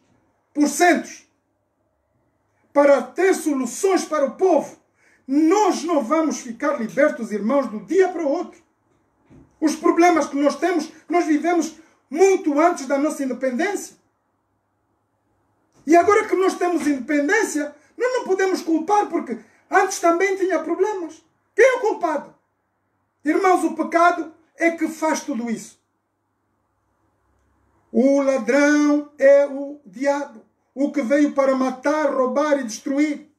para ter soluções para o povo. Nós não vamos ficar libertos, irmãos, do dia para o outro. Os problemas que nós temos, nós vivemos muito antes da nossa independência. E agora que nós temos independência, nós não podemos culpar, porque antes também tinha problemas. Quem é o culpado? Irmãos, o pecado é que faz tudo isso. O ladrão é o diabo, o que veio para matar, roubar e destruir.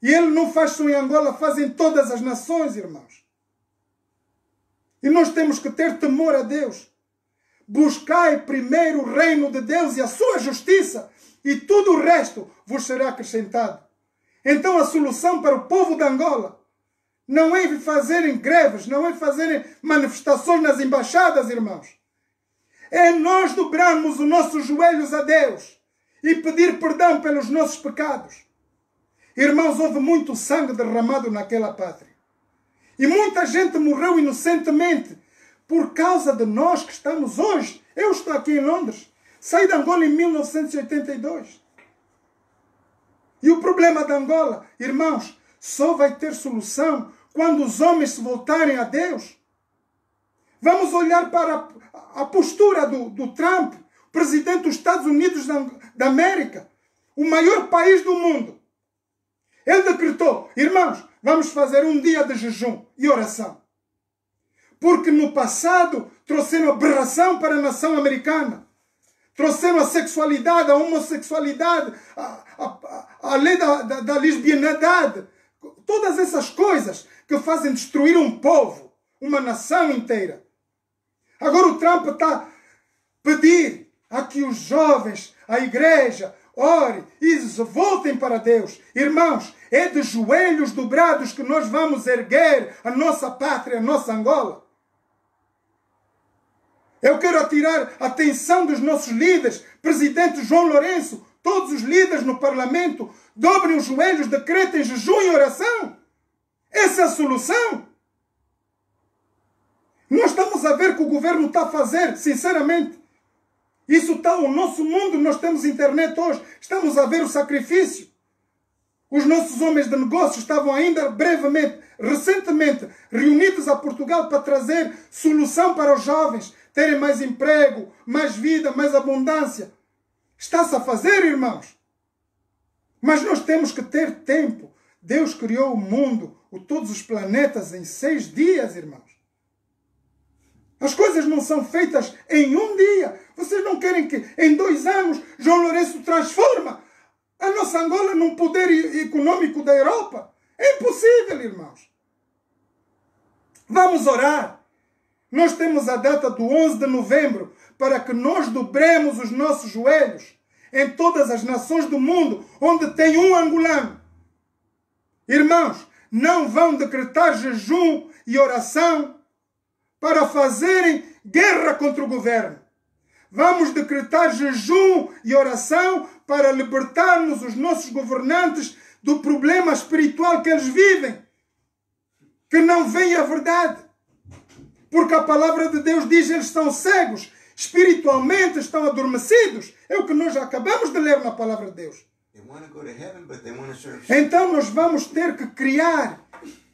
E ele não faz só em Angola, faz em todas as nações, irmãos. E nós temos que ter temor a Deus. Buscai primeiro o reino de Deus e a sua justiça, e tudo o resto vos será acrescentado. Então a solução para o povo de Angola não é fazerem greves, não é fazerem manifestações nas embaixadas, irmãos. É nós dobrarmos os nossos joelhos a Deus e pedir perdão pelos nossos pecados. Irmãos, houve muito sangue derramado naquela pátria. E muita gente morreu inocentemente por causa de nós que estamos hoje. Eu estou aqui em Londres. Saí de Angola em 1982. E o problema de Angola, irmãos, só vai ter solução quando os homens se voltarem a Deus. Vamos olhar para a postura do Trump, presidente dos Estados Unidos da América, o maior país do mundo. Ele decretou, irmãos, vamos fazer um dia de jejum e oração. Porque no passado trouxeram aberração para a nação americana. Trouxeram a sexualidade, a homossexualidade, a lei da lesbianidade. Todas essas coisas que fazem destruir um povo, uma nação inteira. Agora o Trump está a pedir a que os jovens, a igreja, ore e voltem para Deus. Irmãos, é de joelhos dobrados que nós vamos erguer a nossa pátria, a nossa Angola. Eu quero atirar a atenção dos nossos líderes, presidente João Lourenço, todos os líderes no parlamento, dobrem os joelhos, decretem jejum e oração. Essa é a solução. Nós estamos a ver o que o governo está a fazer, sinceramente. Isso está no nosso mundo, nós temos internet hoje, estamos a ver o sacrifício. Os nossos homens de negócios estavam ainda recentemente, reunidos a Portugal para trazer solução para os jovens, terem mais emprego, mais vida, mais abundância. Está-se a fazer, irmãos. Mas nós temos que ter tempo. Deus criou o mundo, todos os planetas em 6 dias, irmãos. As coisas não são feitas em um dia. Vocês não querem que em 2 anos João Lourenço transforma a nossa Angola num poder econômico da Europa? É impossível, irmãos. Vamos orar. Nós temos a data do 11 de novembro para que nós dobremos os nossos joelhos em todas as nações do mundo onde tem um angolano. Irmãos, não vão decretar jejum e oração para fazerem guerra contra o governo. Vamos decretar jejum e oração para libertarmos os nossos governantes do problema espiritual que eles vivem, que não veem a verdade. Porque a palavra de Deus diz que eles estão cegos, espiritualmente estão adormecidos. É o que nós já acabamos de ler na palavra de Deus. Então nós vamos ter que criar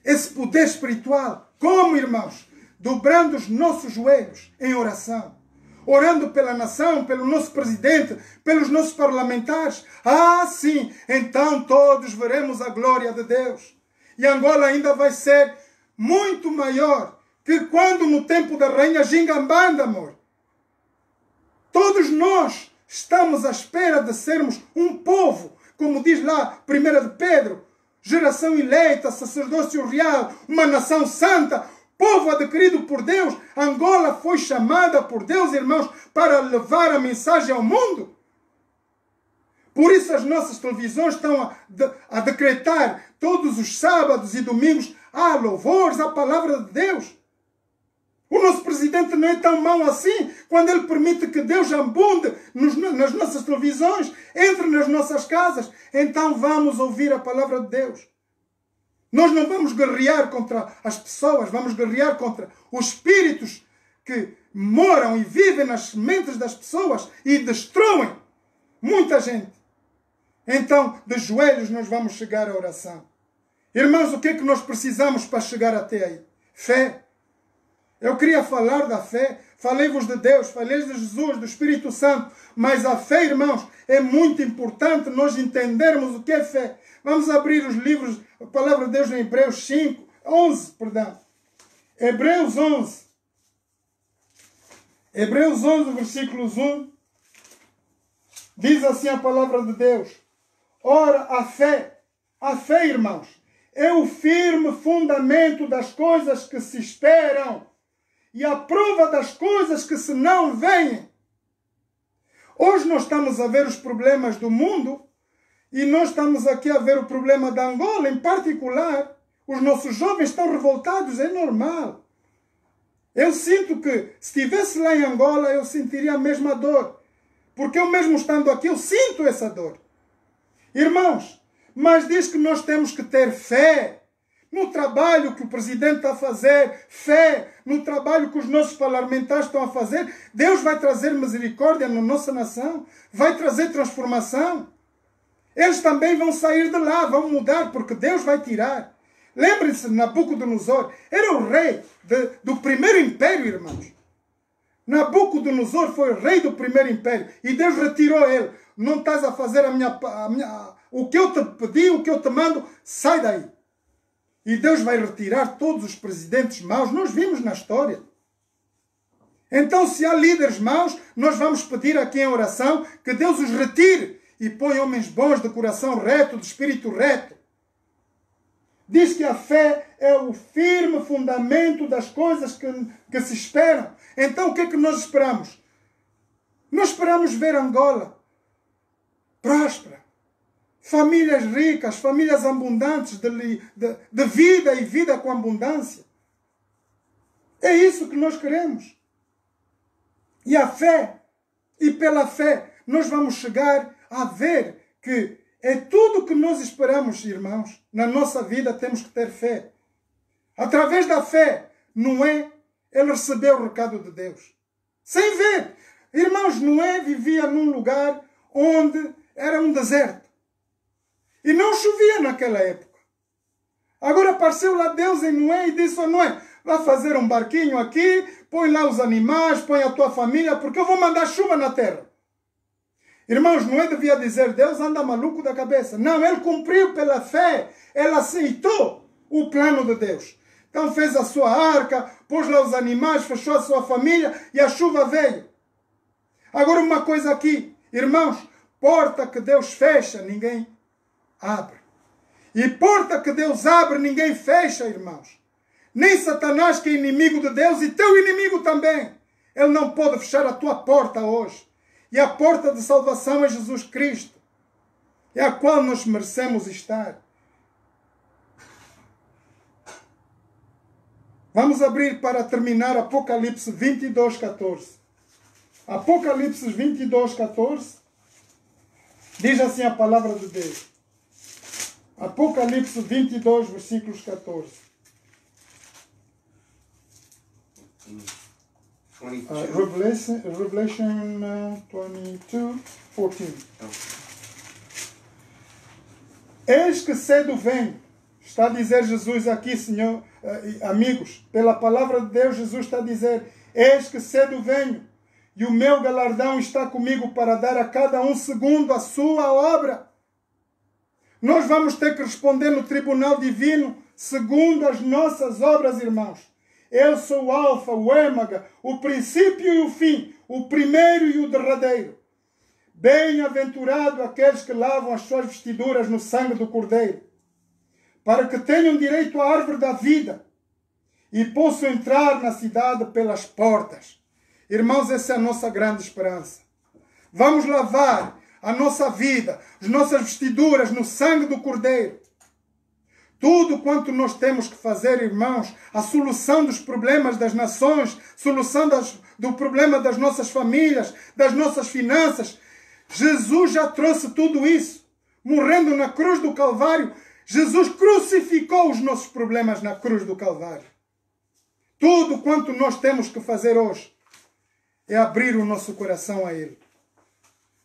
esse poder espiritual. Como, irmãos? Dobrando os nossos joelhos em oração. Orando pela nação, pelo nosso presidente, pelos nossos parlamentares. Ah, sim, então todos veremos a glória de Deus. E Angola ainda vai ser muito maior que quando no tempo da rainha Gingambanda, amor. Todos nós estamos à espera de sermos um povo, como diz lá 1 de Pedro, geração eleita, sacerdócio real, uma nação santa, povo adquirido por Deus. Angola foi chamada por Deus, irmãos, para levar a mensagem ao mundo. Por isso as nossas televisões estão a decretar todos os sábados e domingos louvores à palavra de Deus. O nosso presidente não é tão mau assim quando ele permite que Deus abunde nas nossas televisões, entre nas nossas casas. Então vamos ouvir a palavra de Deus. Nós não vamos guerrear contra as pessoas, vamos guerrear contra os espíritos que moram e vivem nas mentes das pessoas e destroem muita gente. Então, de joelhos, nós vamos chegar à oração. Irmãos, o que é que nós precisamos para chegar até aí? Fé. Eu queria falar da fé. Falei-vos de Deus, falei de Jesus, do Espírito Santo. Mas a fé, irmãos, é muito importante nós entendermos o que é fé. Vamos abrir os livros, a palavra de Deus em Hebreus 11. Hebreus 11. Hebreus 11, versículos 1. Diz assim a palavra de Deus. Ora, a fé, irmãos, é o firme fundamento das coisas que se esperam e a prova das coisas que se não veem. Hoje nós estamos a ver os problemas do mundo e nós estamos aqui a ver o problema da Angola em particular. Os nossos jovens estão revoltados, é normal. Eu sinto que se estivesse lá em Angola eu sentiria a mesma dor. Porque eu mesmo estando aqui eu sinto essa dor. Irmãos, mas diz que nós temos que ter fé no trabalho que o presidente está a fazer, fé no trabalho que os nossos parlamentares estão a fazer. Deus vai trazer misericórdia na nossa nação, vai trazer transformação. Eles também vão sair de lá, vão mudar, porque Deus vai tirar. Lembrem-se, Nabucodonosor era o rei do primeiro império, irmãos. Nabucodonosor foi o rei do primeiro império e Deus retirou ele. Não estás a fazer o que eu te pedi, o que eu te mando, sai daí. E Deus vai retirar todos os presidentes maus. Nós vimos na história. Então, se há líderes maus, nós vamos pedir aqui em oração que Deus os retire e põe homens bons de coração reto, de espírito reto. Diz que a fé é o firme fundamento das coisas que se esperam. Então, o que é que nós esperamos? Nós esperamos ver Angola próspera. Famílias ricas, famílias abundantes de vida e vida com abundância. É isso que nós queremos. E a fé, e pela fé, nós vamos chegar a ver que é tudo que nós esperamos, irmãos. Na nossa vida temos que ter fé. Através da fé, Noé, ele recebeu o recado de Deus. Sem ver. Irmãos, Noé vivia num lugar onde era um deserto. E não chovia naquela época. Agora apareceu lá Deus em Noé e disse: Noé, vai fazer um barquinho aqui, põe lá os animais, põe a tua família, porque eu vou mandar chuva na terra. Irmãos, Noé devia dizer: Deus anda maluco da cabeça. Não, ele cumpriu pela fé. Ele aceitou o plano de Deus. Então fez a sua arca, pôs lá os animais, fechou a sua família e a chuva veio. Agora uma coisa aqui, irmãos, porta que Deus fecha, ninguém abre. E porta que Deus abre, ninguém fecha, irmãos. Nem Satanás, que é inimigo de Deus, e teu inimigo também. Ele não pode fechar a tua porta hoje. E a porta de salvação é Jesus Cristo. É a qual nós merecemos estar. Vamos abrir para terminar Apocalipse 22, 14. Apocalipse 22, 14. Diz assim a palavra de Deus. Apocalipse 22, versículos 14.
22.
Revelation 22, 14. Eis que cedo venho. Está a dizer Jesus aqui, Senhor, amigos. Pela palavra de Deus, Jesus está a dizer: eis que cedo venho. E o meu galardão está comigo para dar a cada um segundo a sua obra. Nós vamos ter que responder no tribunal divino segundo as nossas obras, irmãos. Eu sou o alfa, o ômega, o princípio e o fim, o primeiro e o derradeiro. Bem-aventurado aqueles que lavam as suas vestiduras no sangue do Cordeiro, para que tenham direito à árvore da vida e possam entrar na cidade pelas portas. Irmãos, essa é a nossa grande esperança. Vamos lavar a nossa vida, as nossas vestiduras no sangue do Cordeiro. Tudo quanto nós temos que fazer, irmãos, a solução dos problemas das nações, solução do problema das nossas famílias, das nossas finanças. Jesus já trouxe tudo isso. Morrendo na cruz do Calvário, Jesus crucificou os nossos problemas na cruz do Calvário. Tudo quanto nós temos que fazer hoje é abrir o nosso coração a Ele.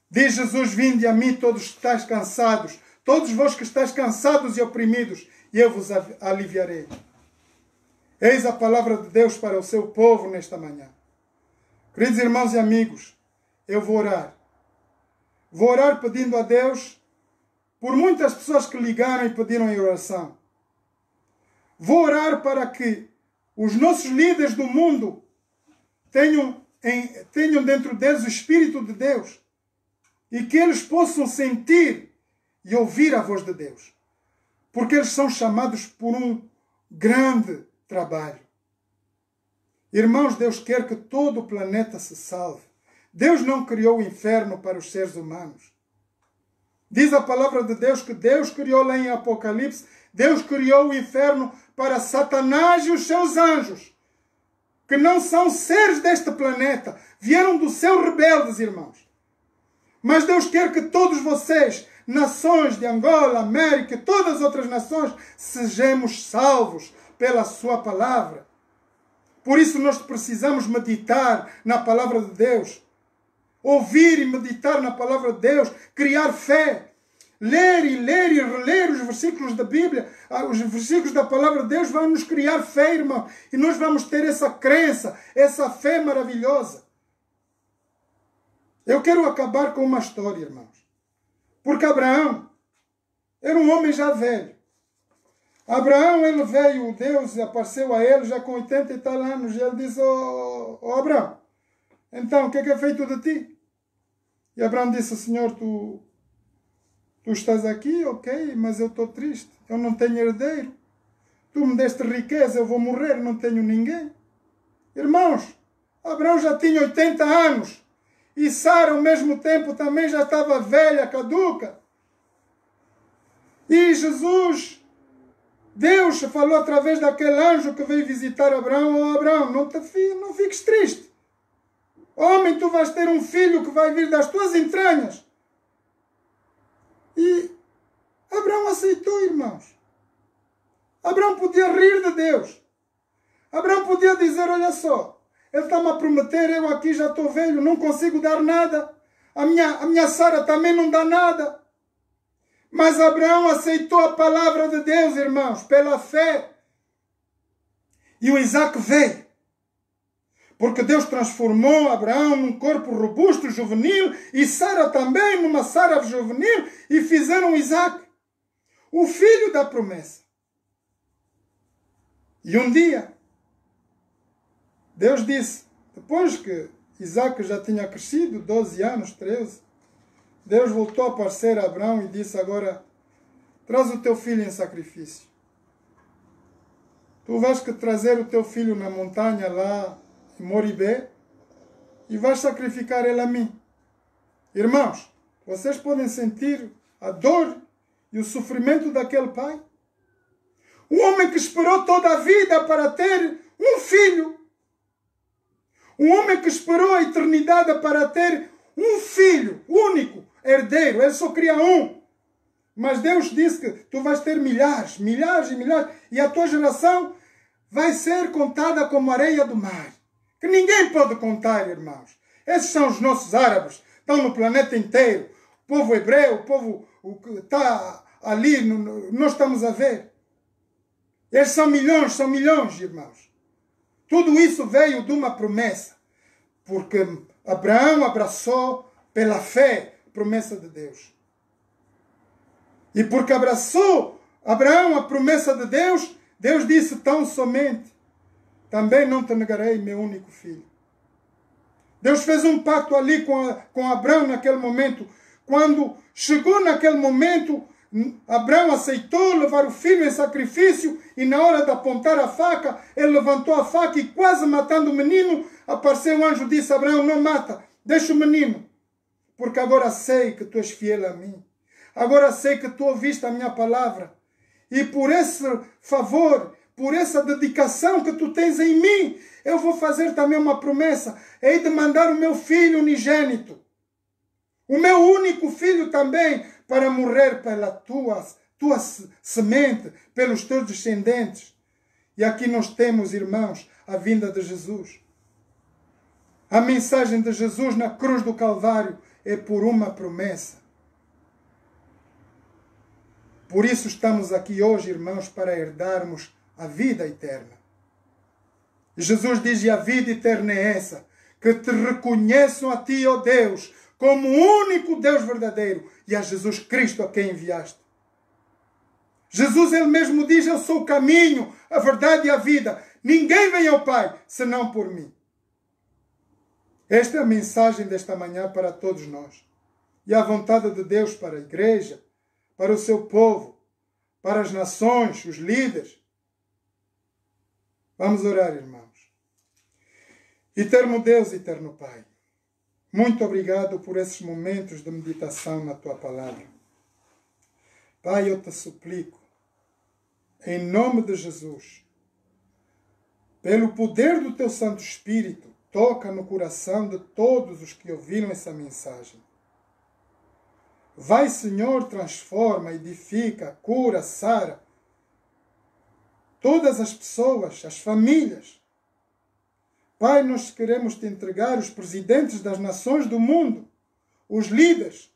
Diz Jesus: vinde a mim todos que estáis cansados, todos vós que estáis cansados e oprimidos, e eu vos aliviarei. Eis a palavra de Deus para o seu povo nesta manhã. Queridos irmãos e amigos, eu vou orar. Vou orar pedindo a Deus por muitas pessoas que ligaram e pediram em oração. Vou orar para que os nossos líderes do mundo tenham dentro deles o Espírito de Deus e que eles possam sentir e ouvir a voz de Deus. Porque eles são chamados por um grande trabalho. Irmãos, Deus quer que todo o planeta se salve. Deus não criou o inferno para os seres humanos. Diz a palavra de Deus que Deus criou lá em Apocalipse, Deus criou o inferno para Satanás e os seus anjos, que não são seres deste planeta, vieram do céu rebeldes, irmãos. Mas Deus quer que todos vocês, nações de Angola, América e todas as outras nações, sejamos salvos pela sua palavra. Por isso nós precisamos meditar na palavra de Deus. Ouvir e meditar na palavra de Deus. Criar fé. ler e reler os versículos da Bíblia, os versículos da palavra de Deus vão nos criar fé, irmão. E nós vamos ter essa crença, essa fé maravilhosa. Eu quero acabar com uma história, irmãos. Porque Abraão era um homem já velho. Abraão, ele veio, Deus apareceu a ele já com 80 e tal anos. E ele disse, oh Abraão, então, o que é feito de ti? E Abraão disse, Senhor, tu estás aqui, ok, mas eu estou triste. Eu não tenho herdeiro. Tu me deste riqueza, eu vou morrer, não tenho ninguém. Irmãos, Abraão já tinha 80 anos. E Sara, ao mesmo tempo, também já estava velha, caduca. E Jesus, Deus falou através daquele anjo que veio visitar Abraão. Oh, Abraão, não fiques triste. Homem, tu vais ter um filho que vai vir das tuas entranhas. E Abraão aceitou, irmãos. Abraão podia rir de Deus. Abraão podia dizer, olha só, ele está-me a prometer, eu aqui já estou velho, não consigo dar nada. A minha Sara também não dá nada. Mas Abraão aceitou a palavra de Deus, irmãos, pela fé. E o Isaac veio. Porque Deus transformou Abraão num corpo robusto, juvenil, e Sara também numa Sara juvenil, e fizeram Isaac, o filho da promessa. E um dia, Deus disse, depois que Isaac já tinha crescido, 12 anos, 13, Deus voltou a aparecer a Abraão e disse, agora, traz o teu filho em sacrifício. Tu vais trazer o teu filho na montanha lá, em Moribé, e vais sacrificar ele a mim. Irmãos, vocês podem sentir a dor e o sofrimento daquele pai? Um homem que esperou toda a vida para ter um filho. Um homem que esperou a eternidade para ter um filho único, herdeiro. Ele só queria um. Mas Deus disse que tu vais ter milhares, milhares e milhares. E a tua geração vai ser contada como areia do mar. Que ninguém pode contar, irmãos. Esses são os nossos árabes. Estão no planeta inteiro. O povo hebreu, o povo que está ali, nós estamos a ver. Eles são milhões, irmãos. Tudo isso veio de uma promessa. Porque Abraão abraçou pela fé a promessa de Deus. E porque abraçou Abraão a promessa de Deus, Deus disse tão somente, também não te negarei meu único filho. Deus fez um pacto ali com Abraão naquele momento. Quando chegou naquele momento, Abraão aceitou levar o filho em sacrifício e na hora de apontar a faca, ele levantou a faca e quase matando o menino, apareceu um anjo e disse, Abraão, não mata, deixa o menino, porque agora sei que tu és fiel a mim. Agora sei que tu ouviste a minha palavra. E por esse favor, por essa dedicação que tu tens em mim, eu vou fazer também uma promessa. Hei de mandar o meu filho unigênito, o meu único filho também, para morrer pela tua semente, pelos teus descendentes. E aqui nós temos, irmãos, a vinda de Jesus. A mensagem de Jesus na cruz do Calvário é por uma promessa. Por isso estamos aqui hoje, irmãos, para herdarmos a vida eterna. Jesus diz, e a vida eterna é essa, que te reconheçam a ti, ó Deus, como o único Deus verdadeiro, e a Jesus Cristo a quem enviaste. Jesus, ele mesmo diz, eu sou o caminho, a verdade e a vida. Ninguém vem ao Pai, senão por mim. Esta é a mensagem desta manhã para todos nós. E a vontade de Deus para a igreja, para o seu povo, para as nações, os líderes. Vamos orar, irmãos. Eterno Deus, eterno Pai, muito obrigado por esses momentos de meditação na Tua Palavra. Pai, eu te suplico, em nome de Jesus, pelo poder do Teu Santo Espírito, toca no coração de todos os que ouviram essa mensagem. Vai, Senhor, transforma, edifica, cura, sara todas as pessoas, as famílias. Pai, nós queremos te entregar os presidentes das nações do mundo, os líderes.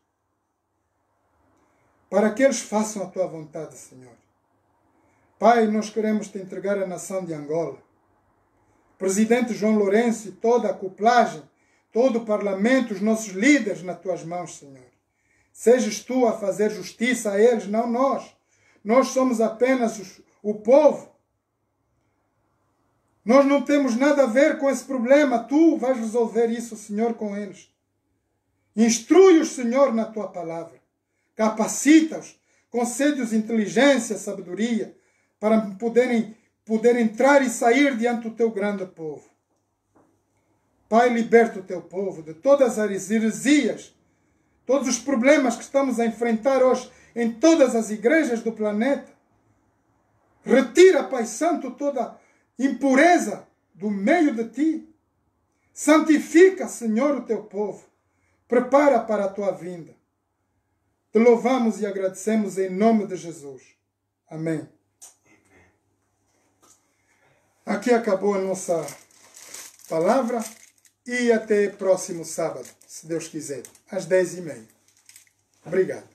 para que eles façam a tua vontade, Senhor. Pai, nós queremos te entregar a nação de Angola. Presidente João Lourenço e toda a cuplagem, todo o parlamento, os nossos líderes nas tuas mãos, Senhor. Sejas tu a fazer justiça a eles, não nós. Nós somos apenas o povo. Nós não temos nada a ver com esse problema. Tu vais resolver isso, Senhor, com eles. Instrui-os, Senhor, na tua palavra. Capacita-os, concede-os inteligência, sabedoria, para poderem entrar e sair diante do teu grande povo. Pai, liberta o teu povo de todas as heresias, todos os problemas que estamos a enfrentar hoje em todas as igrejas do planeta. Retira, Pai Santo, toda impureza do meio de ti. Santifica, Senhor, o teu povo. Prepara para a tua vinda. Te louvamos e agradecemos em nome de Jesus. Amém. Aqui acabou a nossa palavra e até próximo sábado, se Deus quiser, às 10h30. Obrigado.